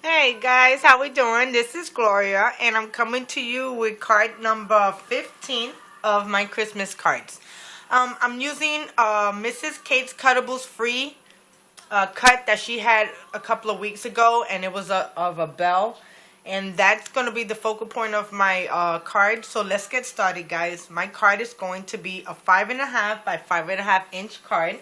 Hey guys, how we doing? This is Gloria, and I'm coming to you with card number 15 of my Christmas cards. I'm using Mrs. Kate's Cuttables Free cut that she had a couple of weeks ago, and it was of a bell, and that's going to be the focal point of my card. So let's get started, guys. My card is going to be a 5.5 by 5.5 inch card.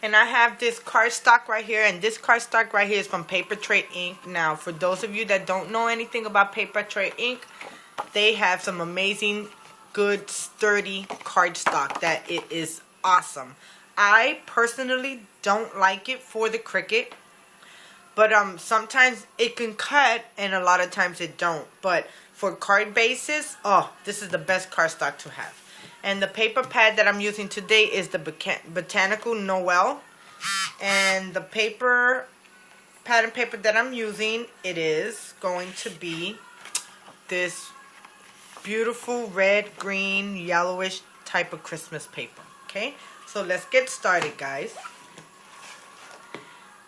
And I have this cardstock right here, and this cardstock right here is from Paper Trade Ink. Now, for those of you that don't know anything about Paper Trade Ink, they have some amazing, good, sturdy cardstock that it is awesome. I personally don't like it for the Cricut, but sometimes it can cut, and a lot of times it don't. But for card bases, oh, this is the best cardstock to have. And the paper pad that I'm using today is the Botanical Noel. And the pattern paper that I'm using, it is going to be this beautiful red, green, yellowish type of Christmas paper. Okay, so let's get started, guys.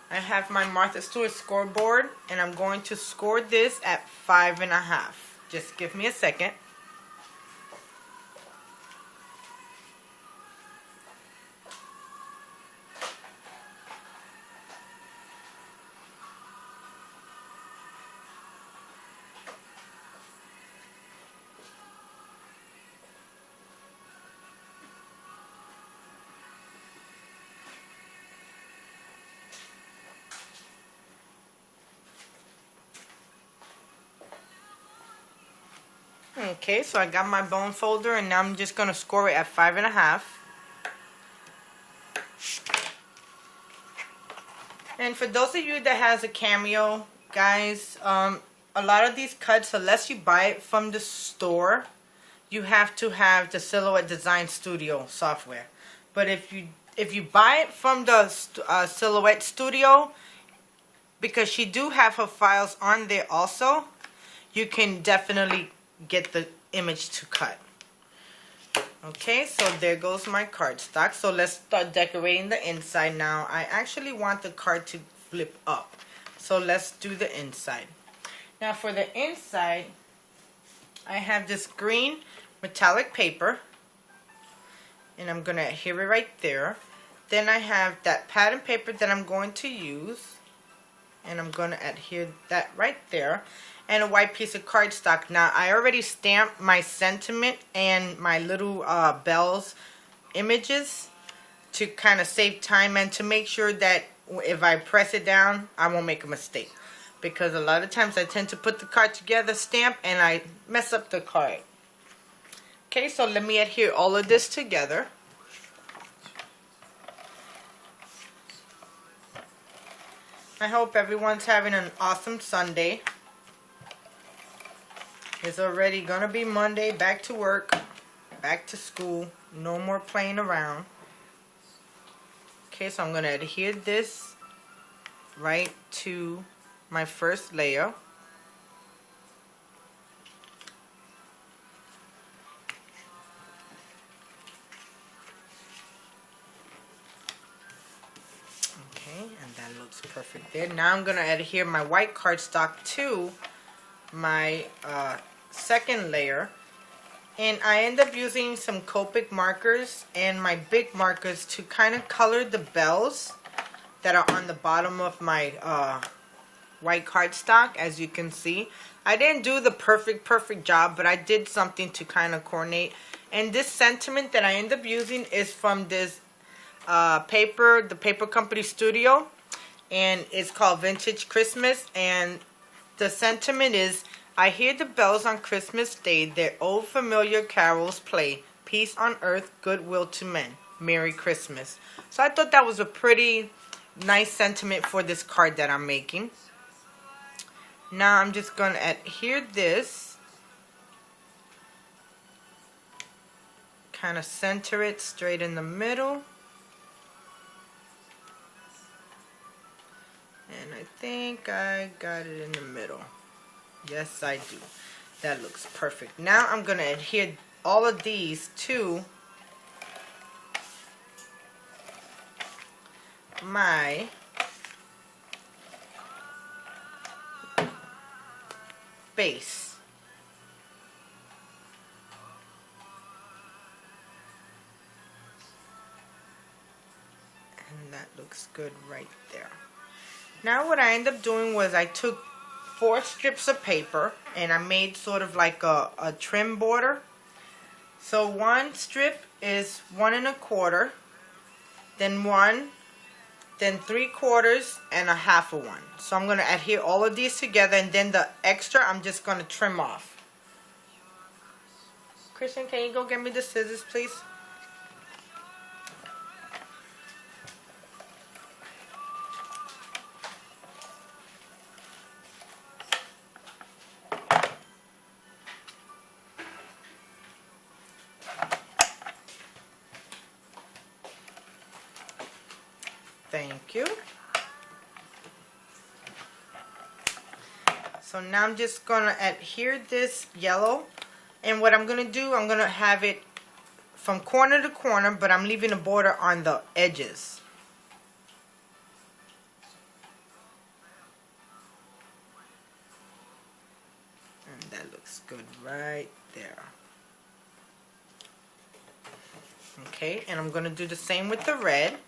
I have my Martha Stewart scoreboard, and I'm going to score this at 5.5. Just give me a second. Okay, so I got my bone folder, and now I'm just going to score it at 5.5. And for those of you that has a Cameo, guys, a lot of these cuts, unless you buy it from the store, you have to have the Silhouette Design Studio software. But if you buy it from the Silhouette Studio, because she do have her files on there also, you can definitely get the image to cut. Okay, so there goes my cardstock. So let's start decorating the inside now. I actually want the card to flip up. So let's do the inside. Now for the inside, I have this green metallic paper, and I'm going to adhere it right there. Then I have that pattern paper that I'm going to use, and I'm going to adhere that right there. And a white piece of cardstock. Now, I already stamped my sentiment and my little bells images to kind of save time and to make sure that if I press it down, I won't make a mistake. Because a lot of times I tend to put the card together, stamp, and I mess up the card. Okay, so let me adhere all of this together. I hope everyone's having an awesome Sunday. It's already going to be Monday, back to work, back to school, no more playing around. Okay, so I'm going to adhere this right to my first layer. Okay, and that looks perfect there. Now I'm going to adhere my white cardstock to my second layer, and I end up using some Copic markers and my big markers to kind of color the bells that are on the bottom of my white cardstock. As you can see, I didn't do the perfect job, but I did something to kind of coordinate. And this sentiment that I end up using is from this the Paper Company Studio, and it's called Vintage Christmas. And the sentiment is, I hear the bells on Christmas Day, their old familiar carols play. Peace on earth, goodwill to men. Merry Christmas. So I thought that was a pretty nice sentiment for this card that I'm making. Now I'm just going to adhere this. Kind of center it straight in the middle. And I think I got it in the middle. Yes, I do. That looks perfect. Now I'm going to adhere all of these to my space. And that looks good right there. Now what I ended up doing was I took 4 strips of paper and I made sort of like a trim border. So one strip is 1 1/4, then 1, then 3/4, and 1/2 of 1. So I'm going to adhere all of these together, and then the extra I'm just going to trim off. Christian, can you go get me the scissors, please? Thank you. So now I'm just going to adhere this yellow. And what I'm going to do, I'm going to have it from corner to corner, but I'm leaving a border on the edges. And that looks good right there. Okay, and I'm going to do the same with the red.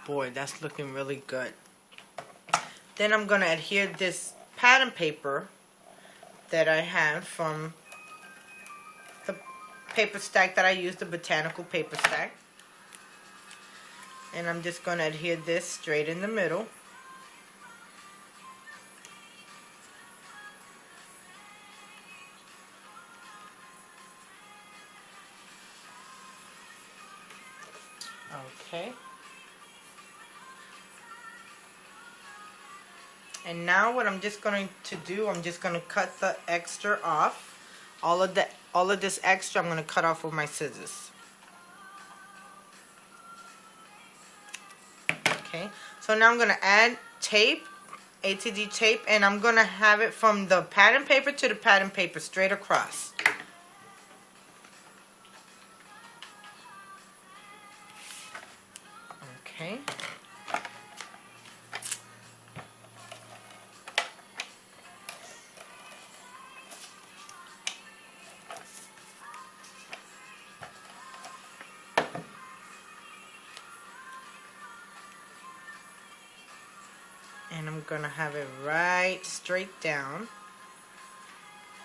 Boy, that's looking really good. Then I'm going to adhere this pattern paper that I have from the paper stack that I used, the botanical paper stack. And I'm just going to adhere this straight in the middle. Okay. And now what I'm just going to do, I'm just going to cut the extra off. All of this extra I'm going to cut off with my scissors. Okay. So now I'm going to add tape, ATD tape, and I'm going to have it from the pattern paper to the pattern paper straight across. Okay. And I'm going to have it right straight down.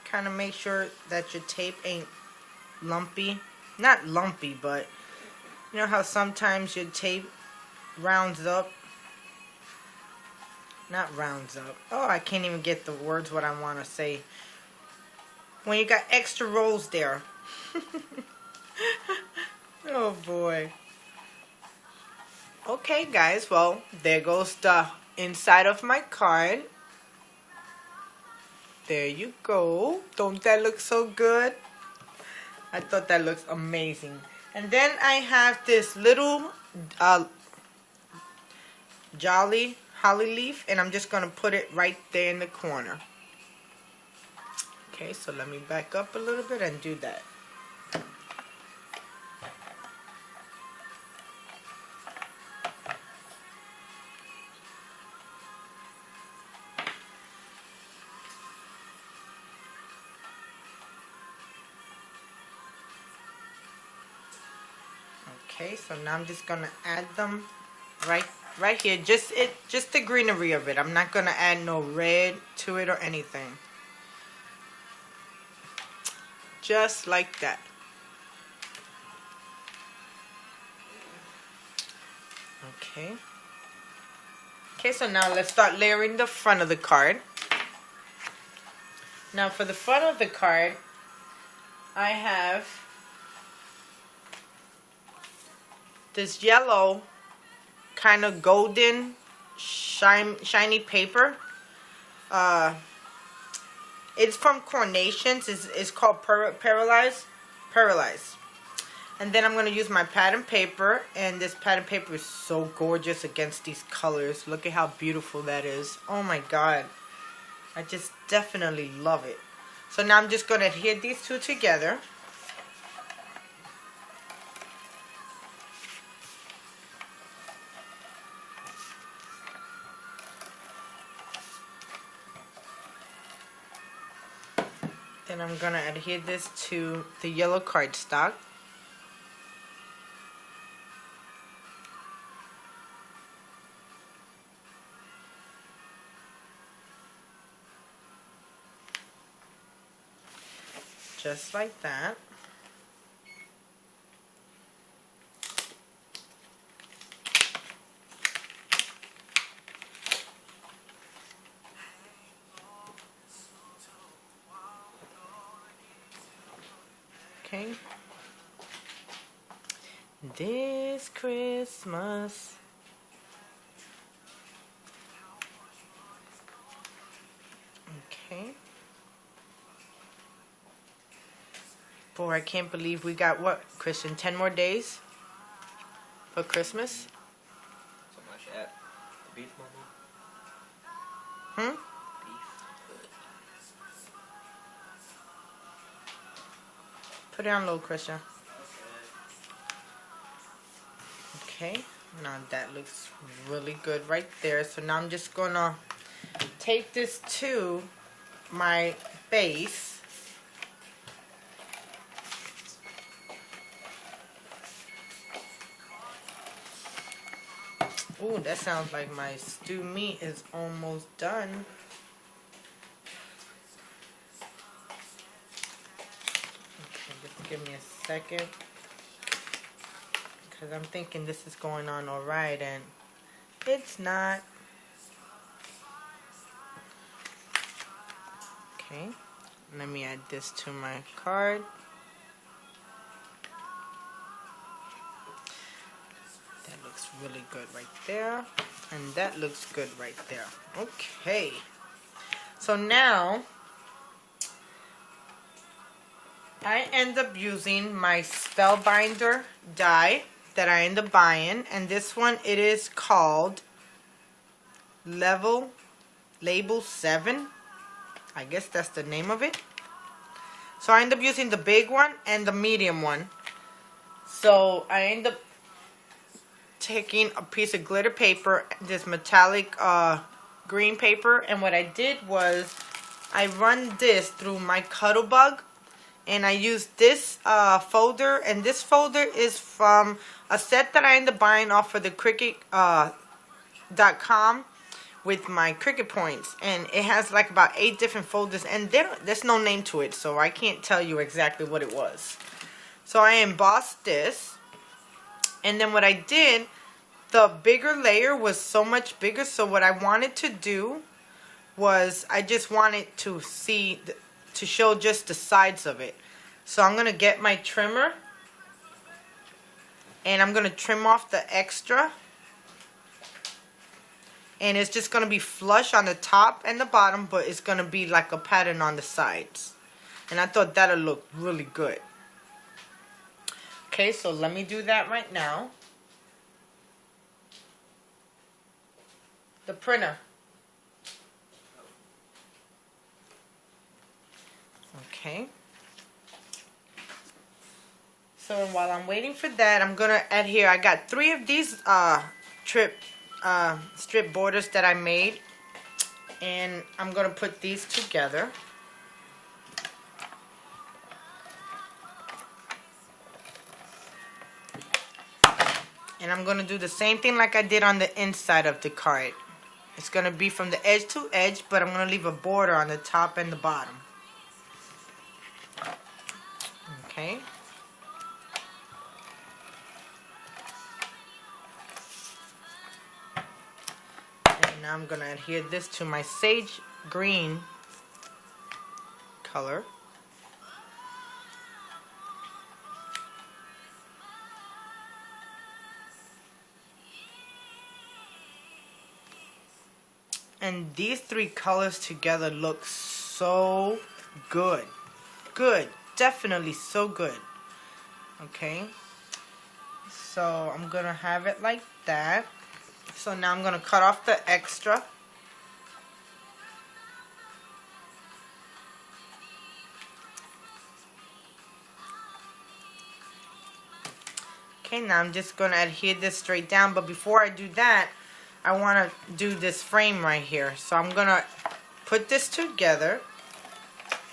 Kind of make sure that your tape ain't lumpy. Not lumpy, but you know how sometimes your tape rounds up? Not rounds up. Oh, I can't even get the words what I want to say. When you got extra rolls there. Oh boy. Okay guys, well, there goes the inside of my card. There you go. Don't that look so good? I thought that looks amazing. And then I have this little jolly holly leaf, and I'm just going to put it right there in the corner. Okay, so let me back up a little bit and do that. Okay, so now I'm just gonna add them right here, just the greenery of it. I'm not gonna add no red to it or anything. Just like that. Okay. Okay, so now let's start layering the front of the card. Now for the front of the card, I have this yellow kind of golden shiny paper. It's from Carnations. It's called Paralyzed. Paralyzed. And then I'm going to use my pattern paper, and this pattern paper is so gorgeous against these colors. Look at how beautiful that is. Oh my god. I just definitely love it. So now I'm just going to adhere these two together. Then I'm going to adhere this to the yellow cardstock. Just like that. Okay. This Christmas. Okay. Boy, I can't believe we got what, Christian? 10 more days for Christmas? Something like that. The beef money. Hmm? Put it on low, Christian. Okay, now that looks really good right there. So now I'm just gonna take this to my base. Ooh, that sounds like my stew meat is almost done. Okay, just give me a second. Because I'm thinking this is going on alright, and it's not. Okay, let me add this to my card. That looks really good right there. And that looks good right there. Okay. So now, I end up using my Spellbinder die that I end up buying. And this one, it is called Label 7. I guess that's the name of it. So I end up using the big one and the medium one. So I end up taking a piece of glitter paper, this metallic green paper, and what I did was I run this through my Cuttlebug, and I used this folder, and this folder is from a set that I ended up buying off of the Cricut.com with my Cricut points, and it has like about 8 different folders, and there's no name to it, so I can't tell you exactly what it was. So I embossed this. And then what I did, the bigger layer was so much bigger. So what I wanted to do was I just wanted to show just the sides of it. So I'm going to get my trimmer. And I'm going to trim off the extra. And it's just going to be flush on the top and the bottom. But it's going to be like a pattern on the sides. And I thought that would look really good. Okay, so let me do that right now. The printer. Okay. So while I'm waiting for that, I'm going to add here, I got 3 of these strip borders that I made. And I'm going to put these together. And I'm going to do the same thing like I did on the inside of the card. It's going to be from the edge to edge, but I'm going to leave a border on the top and the bottom. Okay. And now I'm going to adhere this to my sage green color. And these 3 colors together look so good. Good. Definitely so good. Okay, so I'm gonna have it like that. So now I'm gonna cut off the extra. Okay, now I'm just gonna adhere this straight down, but before I do that, I wanna do this frame right here. So I'm gonna put this together,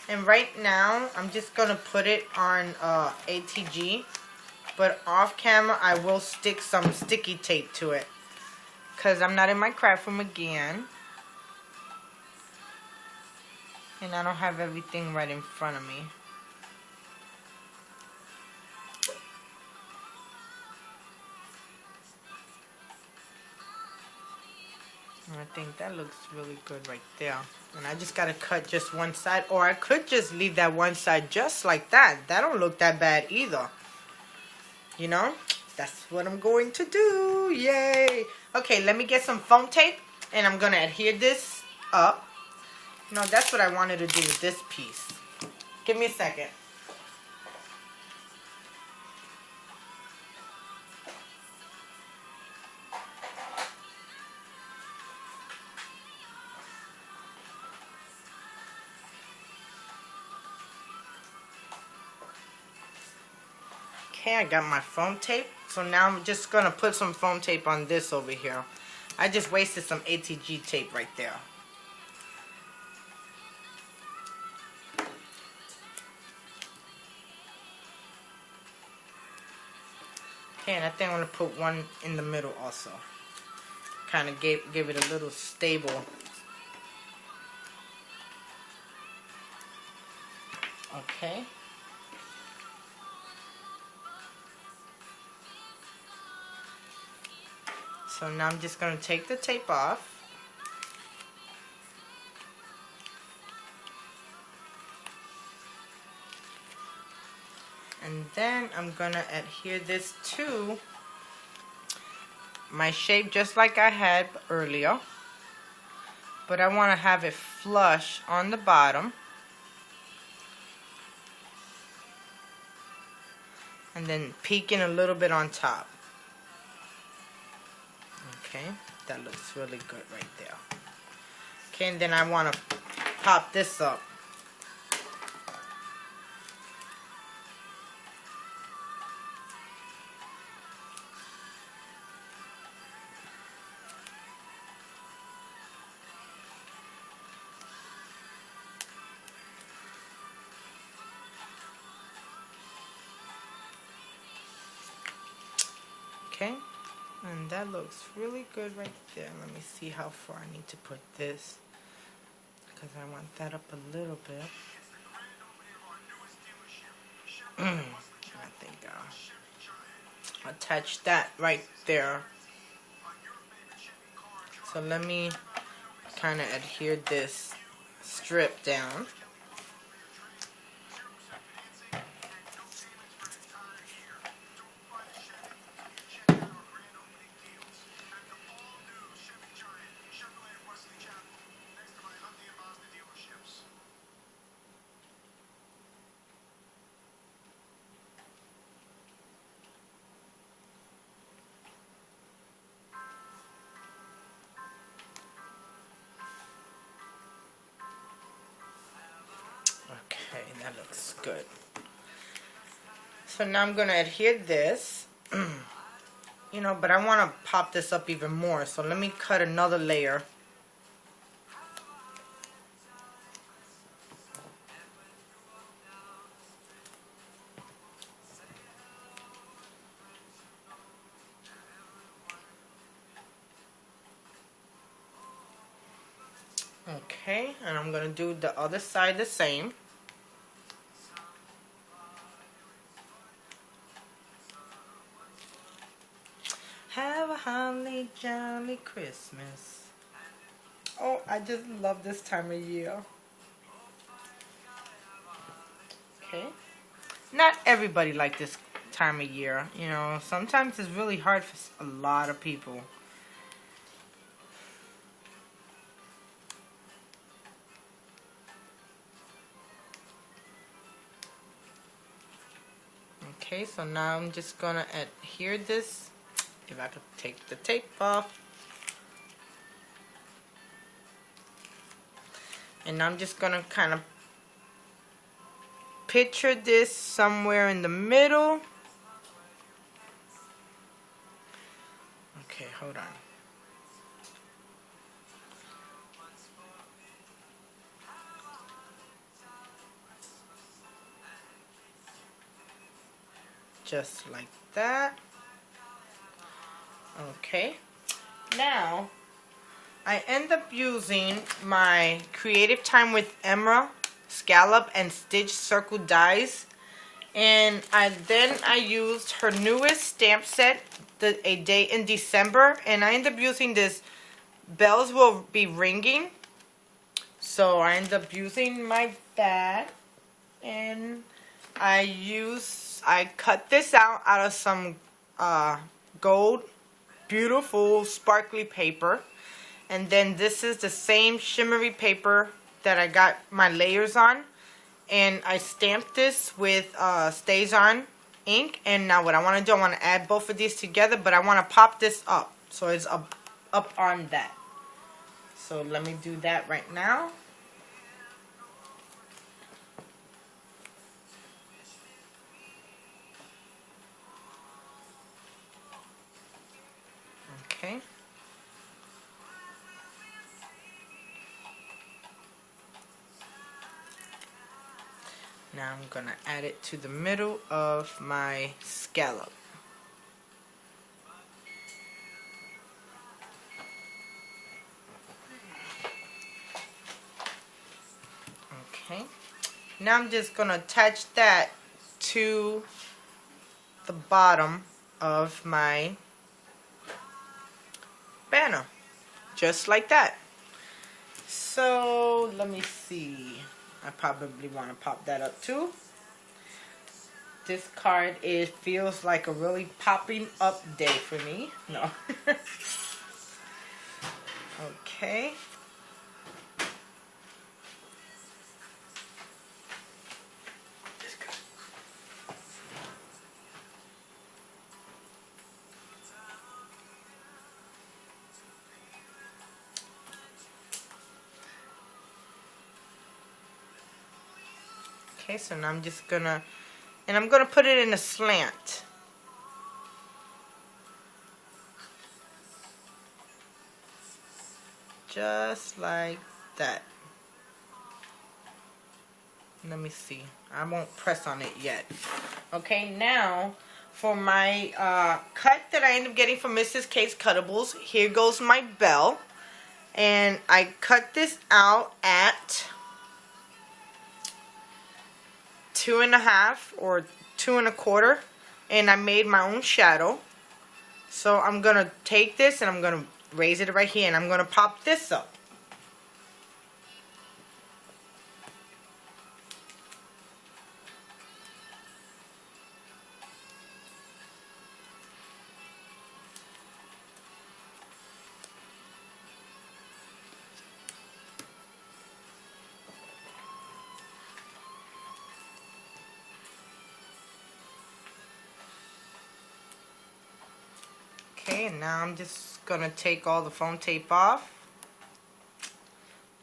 and right now I'm just gonna put it on ATG, but off camera I will stick some sticky tape to it, because I'm not in my craft room again, and I don't have everything right in front of me. I think that looks really good right there. And I just gotta cut just one side, or I could just leave that one side just like that. That don't look that bad either. You know? That's what I'm going to do. Yay! Okay, let me get some foam tape, and I'm gonna adhere this up. No, that's what I wanted to do with this piece. Give me a second. Okay, I got my foam tape. So now I'm just gonna put some foam tape on this over here. I just wasted some ATG tape right there. Okay, and I think I'm gonna put one in the middle also. Kind of give it a little stable. Okay. So now I'm just going to take the tape off. And then I'm going to adhere this to my shape just like I had earlier. But I want to have it flush on the bottom. And then peeking a little bit on top. Okay, that looks really good right there. Okay, and then I want to pop this up. Okay, and that looks really good right there. Let me see how far I need to put this, because I want that up a little bit. I think I'll attach that right there. So let me kind of adhere this strip down. Okay, that looks good. So now I'm going to adhere this, you know, but I want to pop this up even more. So let me cut another layer. Okay, and I'm going to do the other side the same. Have a holly jolly Christmas. Oh, I just love this time of year. Okay. Not everybody like this time of year. You know, sometimes it's really hard for a lot of people. Okay, so now I'm just gonna adhere this. If I could take the tape off. And I'm just gonna kind of picture this somewhere in the middle. Okay, hold on. Just like that. Okay. Now, I end up using my Creative Time with Emerald scallop and stitch circle dies. And I used her newest stamp set, A Day in December. And I end up using this Bells Will Be Ringing. So I end up using that. And I cut this out of some gold, beautiful, sparkly paper. And then this is the same shimmery paper that I got my layers on. And I stamped this with StazOn ink. And now what I want to do, I want to add both of these together, but I want to pop this up. So it's up on that. So let me do that right now. Okay. Now I'm going to add it to the middle of my scallop. Okay. Now I'm just going to attach that to the bottom of my banner. Just like that. So let me see. I probably want to pop that up too. This card, it feels like a really popping up day for me. No. Okay. Okay, so now I'm just gonna, and I'm gonna put it in a slant. Just like that. Let me see. I won't press on it yet. Okay, now for my cut that I ended up getting from Mrs. K's Cuttables, here goes my bell. And I cut this out at 2.5 or 2 1/4, and I made my own shadow. So I'm gonna take this and I'm gonna raise it right here, and I'm gonna pop this up. Okay, and now I'm just gonna take all the foam tape off.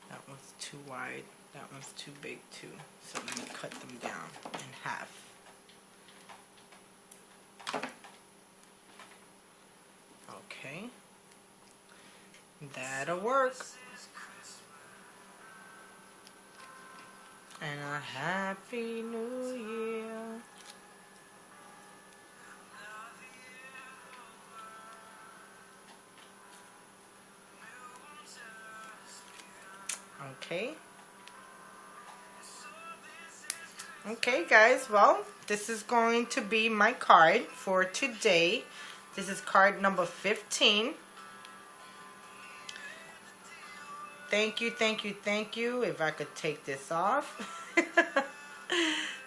That one's too wide, that one's too big too. So let me cut them down in half. Okay, that'll work. And a happy new year. Okay. Okay, guys. Well, this is going to be my card for today. This is card number 15. Thank you, thank you, thank you. If I could take this off.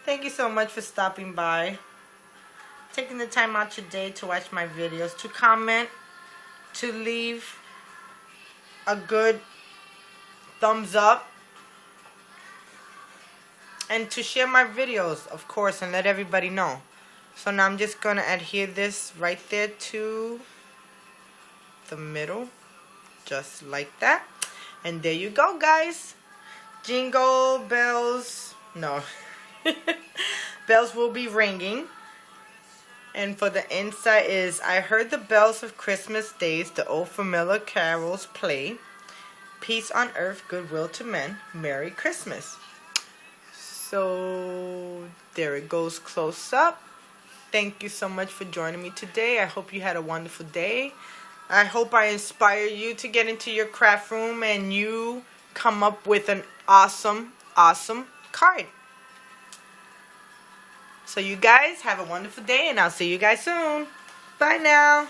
Thank you so much for stopping by. Taking the time out your day to watch my videos, to comment, to leave a good thumbs up, and to share my videos, of course, and let everybody know. So now I'm just going to adhere this right there to the middle. Just like that. And there you go, guys. Jingle bells. No. Bells will be ringing. And for the inside is, I heard the bells of Christmas days, the old familiar carols play. Peace on earth, goodwill to men. Merry Christmas. So there it goes close up. Thank you so much for joining me today. I hope you had a wonderful day. I hope I inspire you to get into your craft room and you come up with an awesome, awesome card. So you guys have a wonderful day, and I'll see you guys soon. Bye now.